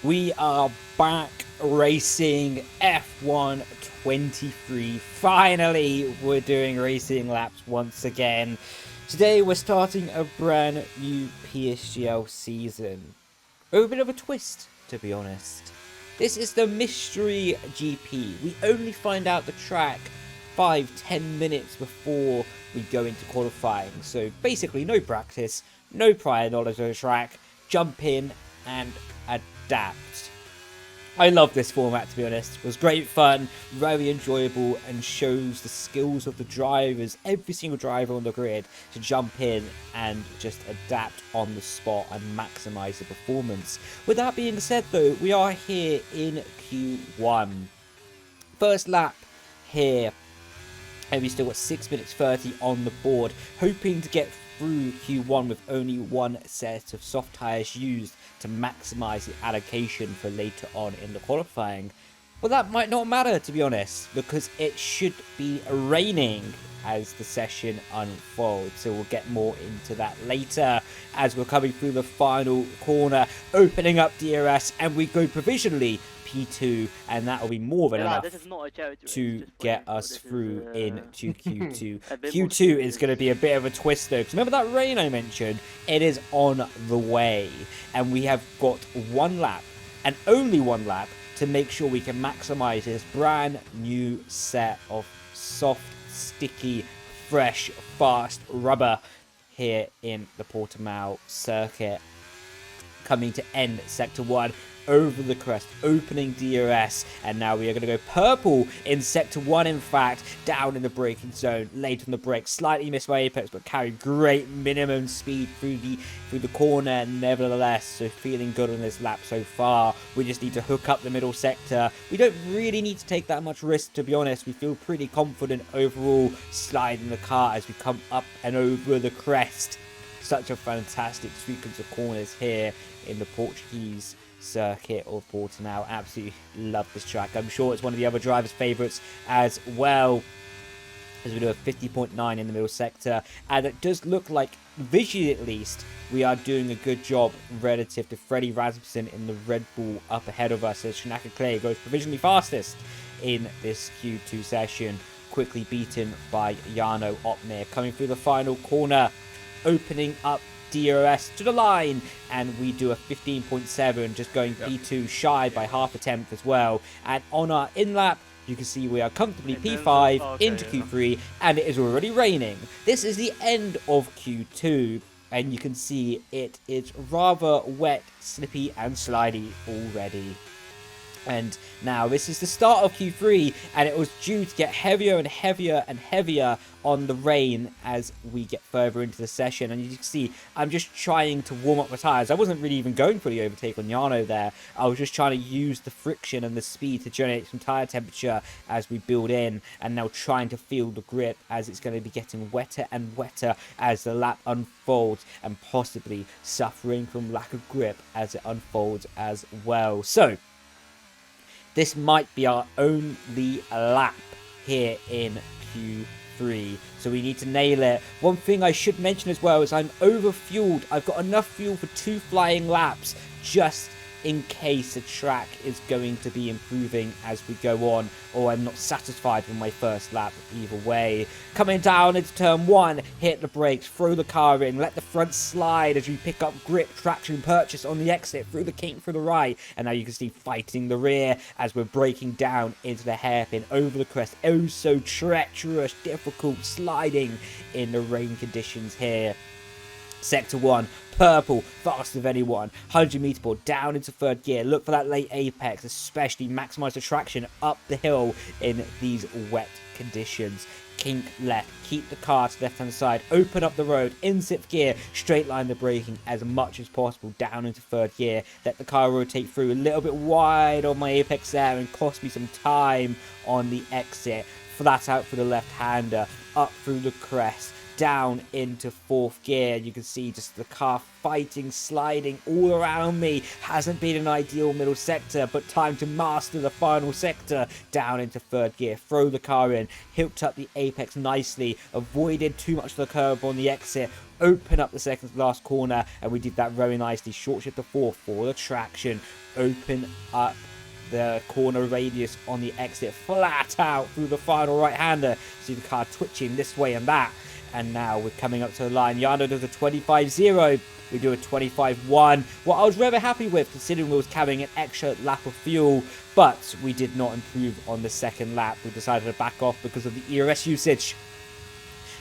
We are back racing F1 23. Finally, we're doing racing laps once again. Today, we're starting a brand new PSGL season. With a bit of a twist, to be honest. This is the Mystery GP. We only find out the track 5-10 minutes before we go into qualifying. So basically, no practice, no prior knowledge of the track. Jump in and adapt. I love this format, to be honest. It was great fun, very enjoyable, and shows the skills of the drivers, every single driver on the grid, to jump in and just adapt on the spot and maximize the performance. With that being said, though, we are here in Q1. First lap here, and we still got 6 minutes 30 on the board, hoping to get through Q1 with only one set of soft tyres used to maximise the allocation for later on in the qualifying. But that might not matter, to be honest, because it should be raining as the session unfolds. So we'll get more into that later as we're coming through the final corner, opening up DRS, and we go provisionally P2, and that will be more than enough to get us through into Q2. Q2 is going to be a bit of a twist, though, because remember that rain I mentioned? It is on the way, and we have got one lap, and only one lap, to make sure we can maximize this brand new set of soft, sticky, fresh, fast rubber here in the Portimao circuit. Coming to end Sector 1, over the crest, opening DRS, and now we are going to go purple in Sector 1, in fact, down in the braking zone, late on the brake, slightly missed my apex, but carried great minimum speed through the corner nevertheless, so feeling good on this lap so far. We just need to hook up the middle sector. We don't really need to take that much risk, to be honest. We feel pretty confident overall sliding the car as we come up and over the crest. Such a fantastic sequence of corners here in the Portuguese circuit of Portimao. Absolutely love this track. I'm sure it's one of the other drivers' favourites as well, as we do a 50.9 in the middle sector, and it does look like, visually at least, we are doing a good job relative to Freddie Rasmussen in the Red Bull up ahead of us, as Schumacher Clay goes provisionally fastest in this Q2 session, quickly beaten by Jarno Opmeer. Coming through the final corner, opening up DRS to the line, and we do a 15.7, just going P2 shy by half a tenth as well. And on our in-lap, you can see we are comfortably P5 into Q3, and it is already raining. This is the end of Q2, and you can see it is rather wet, slippy, and slidey already. And now this is the start of Q3, and it was due to get heavier and heavier and heavier on the rain as we get further into the session. And you can see I'm just trying to warm up my tyres. I wasn't really even going for the overtake on Jarno there. I was just trying to use the friction and the speed to generate some tyre temperature as we build in, and now trying to feel the grip as it's going to be getting wetter and wetter as the lap unfolds, and possibly suffering from lack of grip as it unfolds as well. So this might be our only lap here in Q3, so we need to nail it. One thing I should mention as well is I'm over-fueled. I've got enough fuel for 2 flying laps, just in case the track is going to be improving as we go on, or I'm not satisfied with my first lap either way. Coming down into turn 1, hit the brakes, throw the car in, let the front slide as we pick up grip, traction, purchase on the exit, through the kink, through the right, and now you can see fighting the rear as we're braking down into the hairpin, over the crest. Oh, so treacherous, difficult sliding in the rain conditions here. Sector 1, purple, fast of anyone, 100 meter board, down into third gear. Look for that late apex, especially maximise the traction up the hill in these wet conditions. Kink left, keep the car to the left hand side, open up the road, in 6th gear, straight line the braking as much as possible down into third gear. Let the car rotate through, a little bit wide on my apex there and cost me some time on the exit. Flat out for the left hander, up through the crest, down into 4th gear. You can see just the car fighting, sliding all around me. Hasn't been an ideal middle sector, but time to master the final sector. Down into 3rd gear, throw the car in, hooked up the apex nicely, avoided too much of the curb on the exit, open up the second to last corner, and we did that very nicely. Short shift to 4 for the traction, open up the corner radius on the exit flat out through the final right-hander. See the car twitching this way and that. And now we're coming up to the line. Yano does a 25-0. We do a 25-1. What I was rather happy with, considering we was carrying an extra lap of fuel, but we did not improve on the second lap. We decided to back off because of the ERS usage.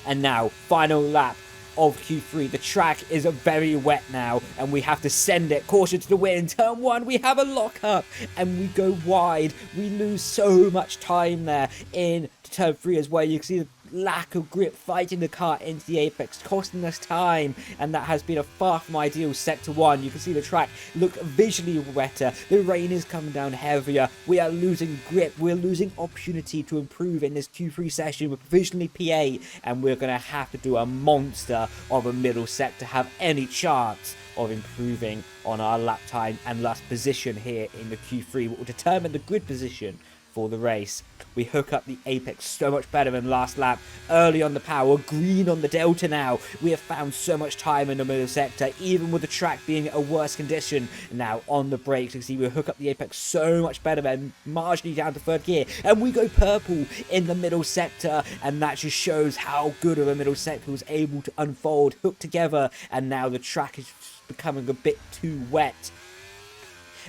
And now, final lap of Q3. The track is very wet now, and we have to send it. Caution to the wind. Turn 1, we have a lockup, and we go wide. We lose so much time there in turn 3 as well. You can see the lack of grip fighting the car into the apex, costing us time, and that has been a far from ideal sector 1. You can see the track look visually wetter. The rain is coming down heavier. We are losing grip. We're losing opportunity to improve in this Q3 session. We're provisionally P8, and we're going to have to do a monster of a middle sector to have any chance of improving on our lap time and last position here in the Q3, what will determine the grid position for the race. We hook up the apex so much better than last lap. Early on the power, green on the delta now. We have found so much time in the middle sector, even with the track being a worse condition. Now on the brakes, you can see we hook up the apex so much better than marginally down to third gear, and we go purple in the middle sector, and that just shows how good of a middle sector was able to unfold, hook together, and now the track is becoming a bit too wet.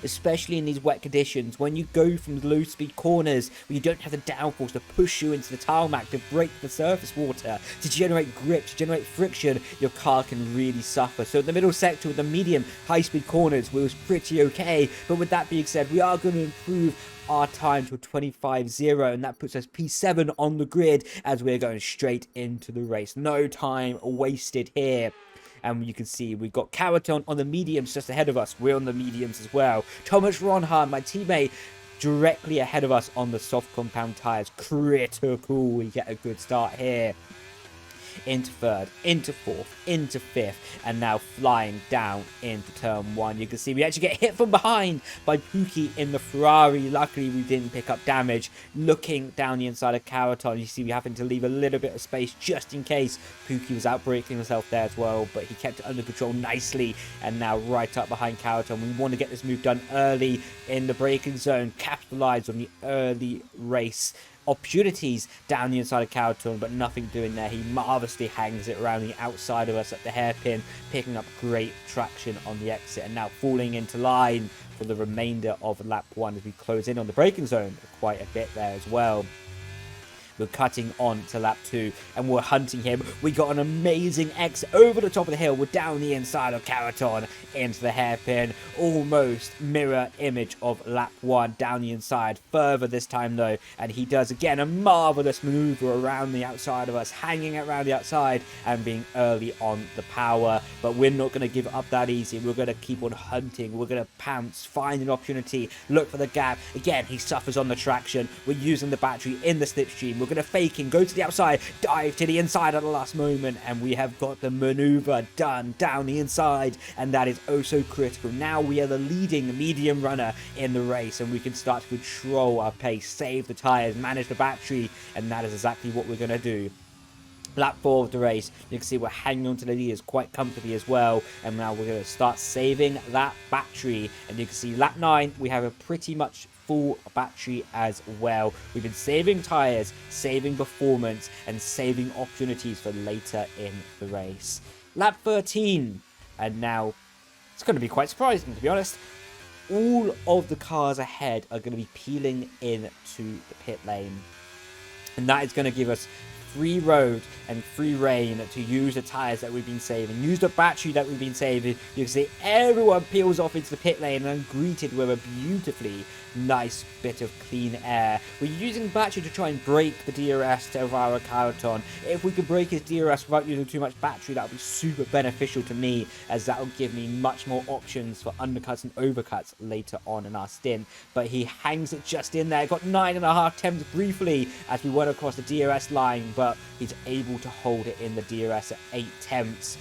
Especially in these wet conditions, when you go from low speed corners where you don't have the downforce to push you into the tarmac, to break the surface water, to generate grip, to generate friction, your car can really suffer. So in the middle sector with the medium high speed corners was pretty okay, but with that being said, we are going to improve our time to a 25-0, and that puts us P7 on the grid as we're going straight into the race. No time wasted here. And you can see we've got Caraton on the mediums just ahead of us. We're on the mediums as well. Thomas Ronhan, my teammate, directly ahead of us on the soft compound tyres. Critical. We get a good start here. Into third, into fourth, into fifth, and now flying down into turn 1. You can see we actually get hit from behind by Pookie in the Ferrari. Luckily, we didn't pick up damage. Looking down the inside of Caraton, you see we having to leave a little bit of space just in case Pookie was outbraking himself there as well, but he kept it under control nicely, and now right up behind Caraton. We want to get this move done early in the braking zone, capitalize on the early race opportunities down the inside of Caraton, but nothing doing there. He marvelously hangs it around the outside of us at the hairpin, picking up great traction on the exit, and now falling into line for the remainder of lap 1 as we close in on the braking zone quite a bit there as well. We're cutting on to lap 2, and we're hunting him. We got an amazing exit over the top of the hill. We're down the inside of Caraton into the hairpin. Almost mirror image of lap 1 down the inside. Further this time though, and he does again a marvelous maneuver around the outside of us, hanging around the outside and being early on the power. But we're not going to give up that easy. We're going to keep on hunting. We're going to pounce, find an opportunity, look for the gap. Again, he suffers on the traction. We're using the battery in the slipstream. We're going to fake him, go to the outside, dive to the inside at the last moment, and we have got the maneuver done down the inside, and that is oh so critical. Now we are the leading medium runner in the race, and we can start to control our pace, save the tires, manage the battery, and that is exactly what we're going to do. Lap 4 of the race, you can see we're hanging on to the leaders quite comfortably as well, and now we're going to start saving that battery, and you can see lap 9 we have a pretty much full battery as well. We've been saving tires, saving performance, and saving opportunities for later in the race. Lap 13, and now it's going to be quite surprising, to be honest. All of the cars ahead are going to be peeling into the pit lane, and that is going to give us free road and free reign to use the tires that we've been saving, use the battery that we've been saving. You can see everyone peels off into the pit lane and greeted with a beautifully nice bit of clean air. We're using battery to try and break the DRS to our Caraton. If we could break his DRS without using too much battery, that would be super beneficial to me, as that will give me much more options for undercuts and overcuts later on in our stint. But he hangs it just in there. Got 9.5 temps briefly as we went across the DRS line, but he's able to hold it in the DRS at 8 temps.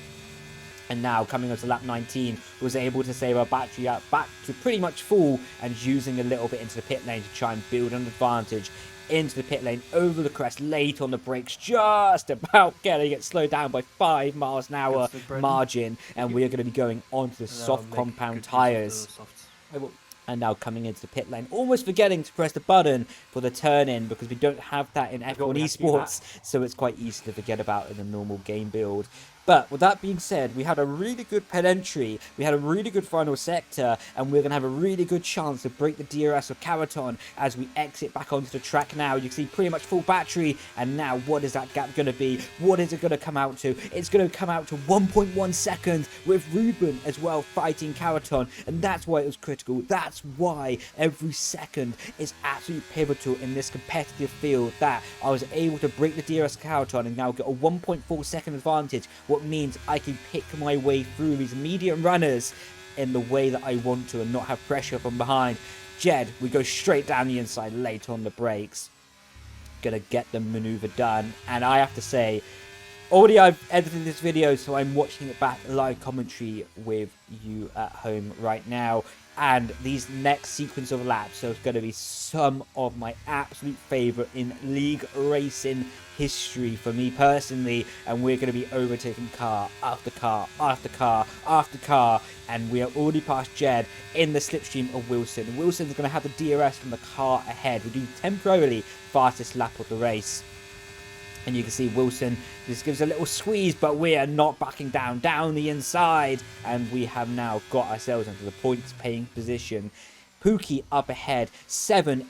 And now coming on to lap 19, was able to save our battery up back to pretty much full, and using a little bit into the pit lane to try and build an advantage into the pit lane, over the crest, late on the brakes, just about getting it slowed down by 5 miles an hour margin, and we are going to be going onto the soft compound tyres. And now coming into the pit lane, almost forgetting to press the button for the turn-in because we don't have that in F1 Esports, so it's quite easy to forget about in the normal game build. But with that being said, we had a really good pit entry, we had a really good final sector, and we're going to have a really good chance to break the DRS of Caraton as we exit back onto the track now. You can see pretty much full battery, and now what is that gap going to be? What is it going to come out to? It's going to come out to 1.1 seconds with Ruben as well fighting Caraton, and that's why it was critical. That's why every second is absolutely pivotal in this competitive field, that I was able to break the DRS Caraton and now get a 1.4 second advantage, what means I can pick my way through these medium runners in the way that I want to and not have pressure from behind. Jed, we go straight down the inside late on the brakes. Gonna get the maneuver done, and I have to say, already I've edited this video, so I'm watching it back live commentary with you at home right now. And these next sequence of laps are going to be some of my absolute favourite in league racing history for me personally. And we're going to be overtaking car after car after car after car. And we are already past Jed in the slipstream of Wilson. Wilson's going to have the DRS from the car ahead. We're doing temporarily fastest lap of the race. And you can see Wilson just gives a little squeeze, but we are not backing down the inside. And we have now got ourselves into the points paying position. Pookie up ahead,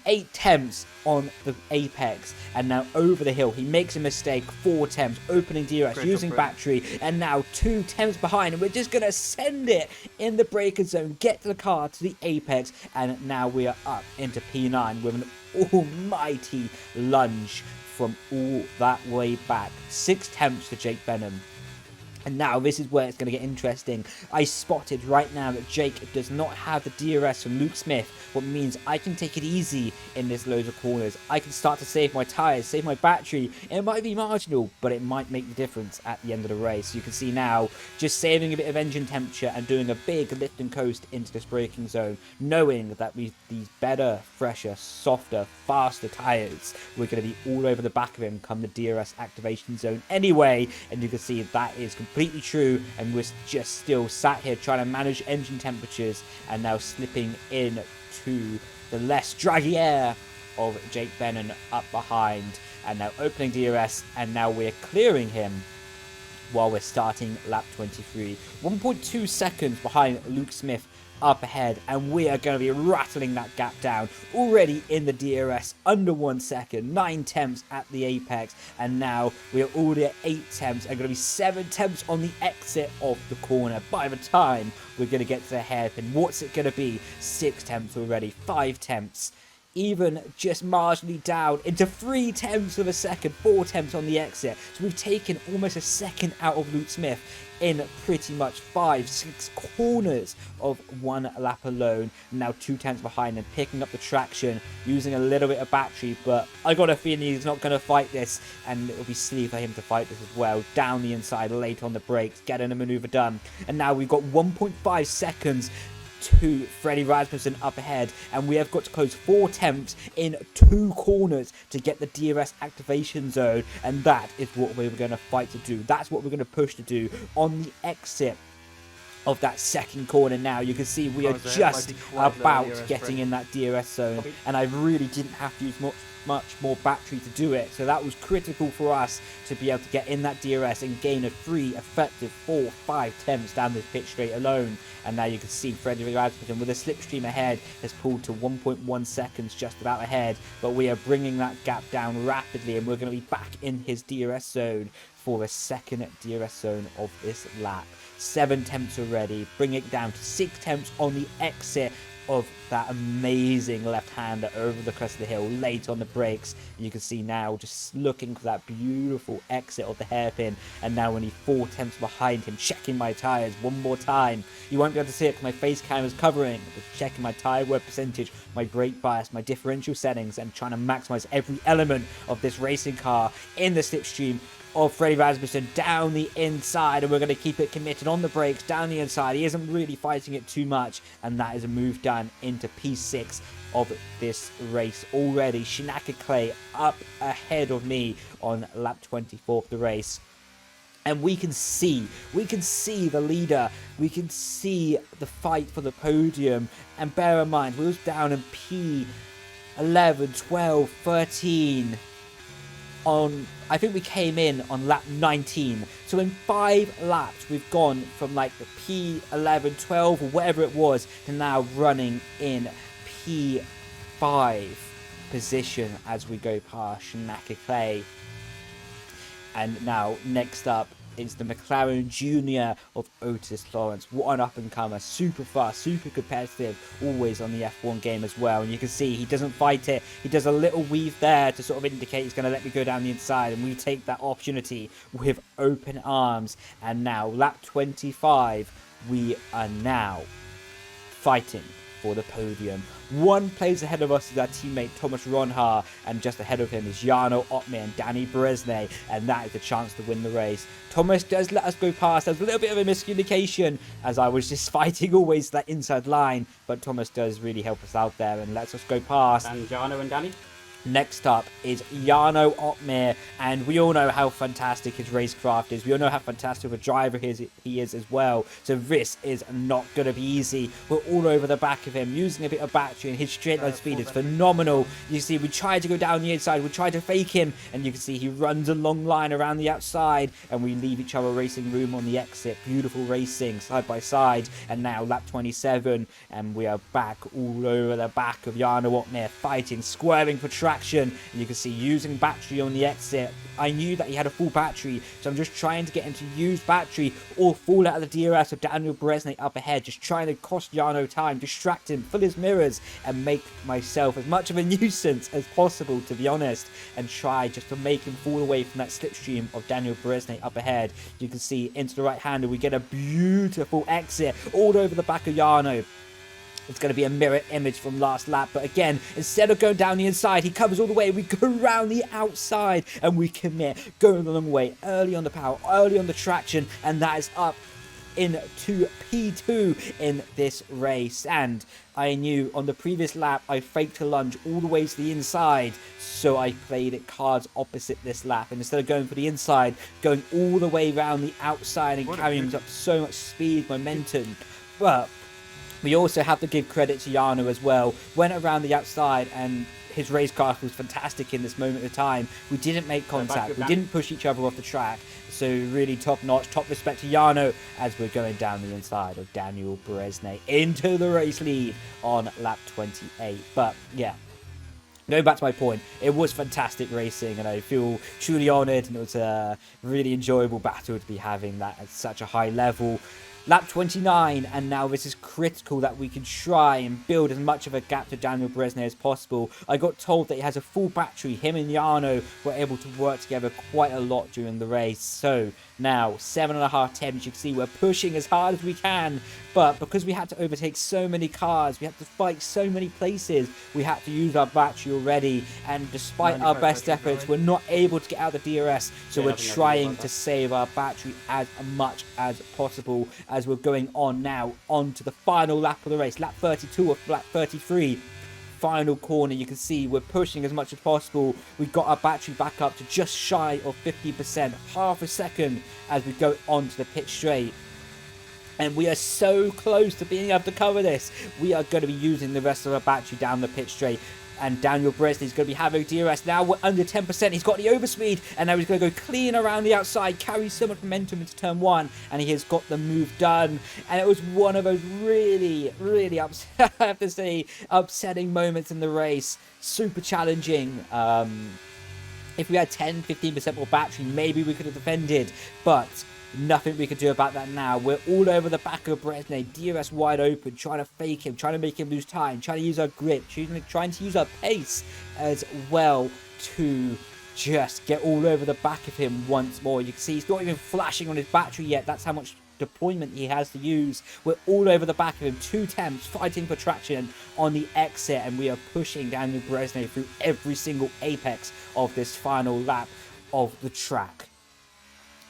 8 temps on the apex, and now over the hill. He makes a mistake, 4 temps, opening DRS, using battery, and now 2 temps behind, and we're just going to send it in the breaker zone, get to the car, to the apex, and now we are up into P9 with an almighty lunge from all that way back. 6 temps for Jake Benham. And now this is where it's going to get interesting. I spotted right now that Jake does not have the DRS from Luke Smith, what means I can take it easy in this loads of corners. I can start to save my tyres, save my battery. It might be marginal, but it might make the difference at the end of the race. You can see now, just saving a bit of engine temperature and doing a big lift and coast into this braking zone, knowing that with these better, fresher, softer, faster tyres, we're going to be all over the back of him come the DRS activation zone anyway. And you can see that is completely true, and we're just still sat here trying to manage engine temperatures and now slipping in to the less draggy air of Jake Benham up behind, and now opening DRS, and now we're clearing him while we're starting lap 23. 1.2 seconds behind Luke Smith up ahead, and we are going to be rattling that gap down. Already in the DRS, under 1 second, 9 temps at the apex, and now we are already at 8 temps, and going to be 7 temps on the exit of the corner. By the time we're going to get to the hairpin, what's it going to be? 6 temps already, 5 temps. Even just marginally down into 3 temps of a second, 4 temps on the exit. So we've taken almost a second out of Luke Smith in pretty much 5-6 corners of 1 lap alone. Now 2 temps behind and picking up the traction, using a little bit of battery, but I got a feeling he's not going to fight this, and it'll be silly for him to fight this as well. Down the inside, late on the brakes, getting a maneuver done. And now we've got 1.5 seconds to Freddie Rasmussen up ahead, and we have got to close 4 temps in 2 corners to get the DRS activation zone, and that is what we're going to fight to do. That's what we're going to push to do on the exit of that second corner. Now you can see we are just about getting in that DRS zone, and I really didn't have to use much more battery to do it, so that was critical for us to be able to get in that DRS and gain a 3 effective 4-5 temps down this pitch straight alone. And now you can see Freddie Rasmussen with a slipstream ahead has pulled to 1.1 seconds, just about ahead, but we are bringing that gap down rapidly, and we're going to be back in his DRS zone for a second DRS zone of this lap. 7 temps already, bring it down to 6 temps on the exit of that amazing left-hander over the crest of the hill, late on the brakes. And you can see now just looking for that beautiful exit of the hairpin, and now only 4 temps behind him, checking my tyres one more time. You won't be able to see it because my face cam is covering, but checking my tyre wear percentage, my brake bias, my differential settings, and trying to maximize every element of this racing car in the slipstream of Freddie Rasmussen down the inside, and we're going to keep it committed on the brakes down the inside. He isn't really fighting it too much, and that is a move done into P6 of this race already. Shinaka Clay up ahead of me on lap 24 of the race. And we can see the leader, we can see the fight for the podium. And bear in mind, we was down in P11, 12, 13 on, I think we came in on lap 19. So in 5 laps, we've gone from like the P11, 12 or whatever it was to now running in P5 position as we go past Shinaka Clay. And now, next up is the McLaren Junior of Otis Lawrence. What an up-and-comer. Super fast, super competitive, always on the F1 game as well. And you can see he doesn't fight it. He does a little weave there to sort of indicate he's going to let me go down the inside. And we take that opportunity with open arms. And now, lap 25, we are now fighting for the podium. 1 place ahead of us is our teammate Thomas Ronhaar, and just ahead of him is Jarno Opmeer and Danny Bresnay, and that is the chance to win the race. Thomas does let us go past. There's a little bit of a miscommunication as I was just fighting always that inside line, but Thomas does really help us out there and lets us go past. And Jarno and Danny? Next up is Jarno Opmeer, and we all know how fantastic his racecraft is. We all know how fantastic of a driver he is as well. So this is not going to be easy. We're all over the back of him, using a bit of battery, and his straight line speed is phenomenal. You see, we tried to go down the inside, we tried to fake him, and you can see he runs a long line around the outside, and we leave each other racing room on the exit. Beautiful racing, side by side, and now lap 27, and we are back all over the back of Jarno Opmeer, fighting, squirming for traction. And you can see using battery on the exit. I knew that he had a full battery, so I'm just trying to get him to use battery or fall out of the DRS of Daniel Bresnay up ahead, just trying to cost Jarno time, distract him, fill his mirrors, and make myself as much of a nuisance as possible, to be honest, and try just to make him fall away from that slipstream of Daniel Bresnay up ahead. You can see into the right hander, we get a beautiful exit all over the back of Jarno. It's going to be a mirror image from last lap. But again, instead of going down the inside, he covers all the way. We go around the outside and we commit. Going the long way, early on the power, early on the traction. And that is up into P2 in this race. And I knew on the previous lap, I faked a lunge all the way to the inside. So I played it cards opposite this lap. And instead of going for the inside, going all the way around the outside and carrying up so much speed, momentum. But we also have to give credit to Jarno as well. Went around the outside and his racecraft was fantastic in this moment of time. We didn't make contact. We didn't push each other off the track. So really top notch, top respect to Jarno as we're going down the inside of Daniel Bresnay into the race lead on lap 28. But yeah, going back to my point, it was fantastic racing and I feel truly honoured, and it was a really enjoyable battle to be having that at such a high level. Lap 29, and now this is critical that we can try and build as much of a gap to Daniel Bresnay as possible. I got told that he has a full battery. Him and Jarno were able to work together quite a lot during the race. So now 7.5 temps, you can see we're pushing as hard as we can, but because we had to overtake so many cars, we had to fight so many places, we had to use our battery already, and despite our best efforts, we're not able to get out of the DRS, so we're trying to save our battery as much as possible as we're going on now onto the final lap of the race, lap 32 or lap 33. Final corner, you can see we're pushing as much as possible. We got our battery back up to just shy of 50%, half a second as we go onto the pit straight. And we are so close to being able to cover this. We are going to be using the rest of our battery down the pit straight. And Daniel Bresnay is going to be having DRS. Now we're under 10%. He's got the overspeed. And now he's going to go clean around the outside. Carry so much momentum into turn 1. And he has got the move done. And it was one of those really, really, I have to say, upsetting moments in the race. Super challenging. If we had 10-15% more battery, maybe we could have defended. But nothing we could do about that now. We're all over the back of Bresnay, DRS wide open, trying to fake him, trying to make him lose time, trying to use our grip, trying to use our pace as well to just get all over the back of him once more. You can see he's not even flashing on his battery yet. That's how much deployment he has to use. We're all over the back of him, 2 temps, fighting for traction on the exit, and we are pushing Daniel Bresnay through every single apex of this final lap of the track.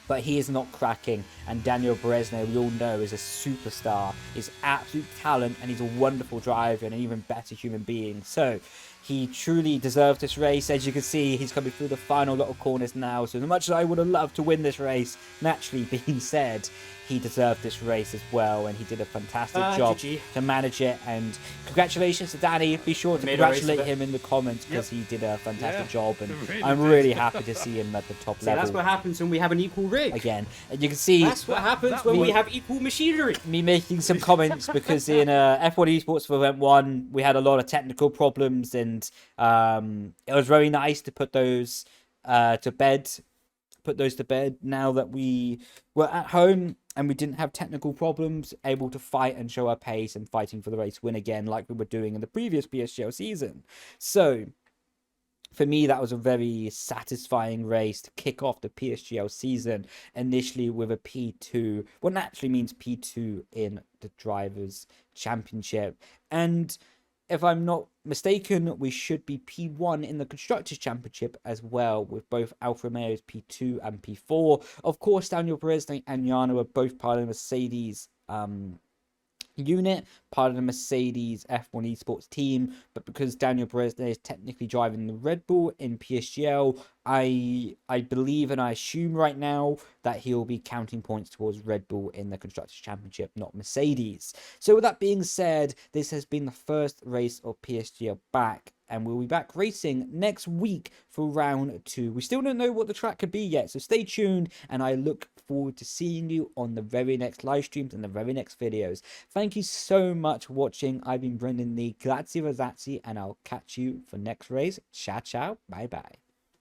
but he is not cracking. And Daniel Berezno, we all know, is a superstar, is absolute talent, and he's a wonderful driver and an even better human being. So he truly deserved this race. As you can see, he's coming through the final lot of corners now. So as much as I would have loved to win this race, naturally being said, he deserved this race as well, and he did a fantastic job to manage it. And congratulations to Danny. Be sure to congratulate him in the comments, because he did a fantastic job, and I'm really happy to see him at the top level. That's what happens when we have an equal rig. Again, and you can see that's what happens when we have equal machinery. Me making some comments because in F1 Esports for Event 1, we had a lot of technical problems, and it was very nice to put those to bed. Now that we were at home and we didn't have technical problems, able to fight and show our pace and fighting for the race win again like we were doing in the previous PSGL season. So for me, that was a very satisfying race to kick off the PSGL season, initially with a P2, what naturally means P2 in the Drivers' Championship. And if I'm not mistaken, we should be P1 in the Constructors' Championship as well, with both Alfa Romeo's P2 and P4. Of course, Daniel Berezno and Jarno are both part of the Mercedes unit, part of the Mercedes F1 Esports team, but because Daniel Berezno is technically driving the Red Bull in PSGL, I believe and I assume right now that he'll be counting points towards Red Bull in the Constructors' Championship, not Mercedes. So with that being said, this has been the first race of PSGL back, and we'll be back racing next week for round 2. We still don't know what the track could be yet, so stay tuned, and I look forward to seeing you on the very next live streams and the very next videos. Thank you so much for watching. I've been Brendon Leigh. Grazie ragazzi, and I'll catch you for next race. Ciao, ciao. Bye, bye.